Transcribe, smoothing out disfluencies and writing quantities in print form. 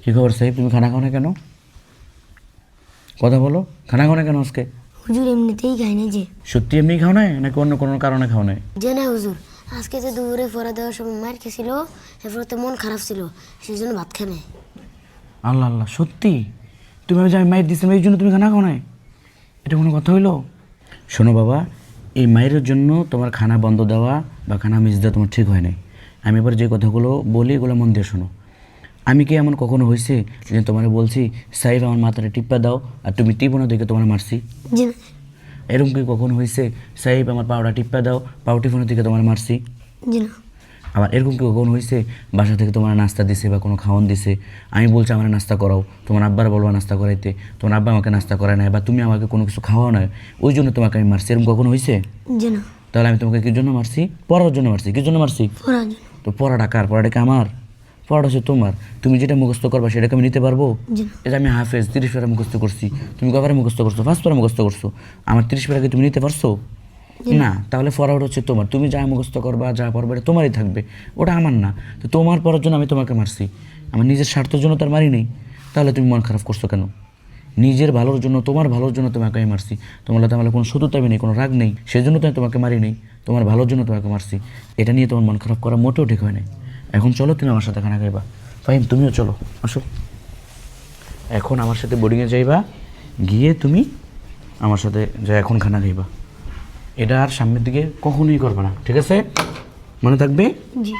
কি খবর সাহেব, তুমি খানা খাও না কেন? কথা বলো, খানা খাও না কেন আজকে? হুজুর এমনিতেই খাই না যে। সত্যি এমনি খাও না নাকি অন্য কোনো কারণে খাও না? যে না হুজুর, আজকে তো দুপুরে পড়া দেওয়ার সময় মার খেয়েছিল, এরপর তো মন খারাপ ছিল, সেই জন্য ভাত খাই নাই। আল্লাহ আল্লাহ, সত্যি? তুমি যে আমি মায়ের দিচ্ছিলাম এই জন্য তুমি খানা খাও না? এটা কোনো কথা হইলো? শোনো বাবা, এই মায়ের জন্য তোমার খানা বন্ধ দেওয়া বা খানা মিস দেওয়া তোমার ঠিক হয় নাই। আমি এবার যে কথাগুলো বলি এগুলো মন দিয়ে শোনো। আমি কি এমন কখনো হয়েছে যে তোমার বলছি সাইফ আমার মাথাটা টিপ্পা দাও আর তুমি টিপো না দেখে তোমার মারছি? জি না। এরকম কি কখনো হয়েছে সাইফ আমার পাউডার টিপ্পা দাও, পাউ টিফোনের দিকে তোমার মারছি? জি না। আবার এরকম কি কখনো হয়েছে বাসা থেকে তোমার নাস্তা দিছে বা কোনো খাওয়ান দিছে, আমি বলছি আমার নাস্তা করাও, তোমার আব্বার বলবো নাস্তা করাইতে, তোমার আব্বা আমাকে নাস্তা করায় নাই, বা তুমি আমাকে কোনো কিছু খাওয়াও না, ওই জন্য তোমাকে আমি মারছি? এরকম কখনো হয়েছে? জি না। তাহলে আমি তোমাকে কী জন্য মারছি? পড়ার জন্য মারছি। কী জন্য মারছি? পড়ার জন্য। তো পড়াটা কার? পড়াটা কি আমার? পড়াটা হচ্ছে তোমার। তুমি যেটা মুখস্থ করবা সেটাকে আমি নিতে পারবো? জি না। এটা আমি হাফেজ 30 পারা মুখস্থ করছি, তুমি কবারে মুখস্থ করছো? 5 পারা মুখস্থ করছো। আমার 30 পারাকে তুমি নিতে পারছো না? তাহলে পড়াটা হচ্ছে তোমার, তুমি যা মুখস্থ করবা যা পড়বা এটা তোমারই থাকবে, ওটা আমার না। তো তোমার পড়ার জন্য আমি তোমাকে মারছি, আমার নিজের স্বার্থের জন্য তার মারি নেই। তাহলে তুমি মন খারাপ করছো কেন? নিজের ভালোর জন্য, তোমার ভালোর জন্য তোমাকে আমি মারছি। তোমার আমার কোনো শত্রুতামি নেই, কোনো রাগ নেই, সেজন্য তো আমি তোমাকে মারি নেই, তোমার ভালোর জন্য তোমাকে মারছি। এটা নিয়ে তোমার মন খারাপ করা মোটেও ঠিক হয় নাই। এখন চলো তুমি আমার সাথে খানা খাইবা। ফাহিম, তুমিও চলো, আসো। এখন আমার সাথে বোর্ডিংয়ে যাইবা, গিয়ে তুমি আমার সাথে যা এখন খানা খাইবা। এটা আর সামনের দিকে কখনোই করবে না, ঠিক আছে? মনে থাকবে? জি।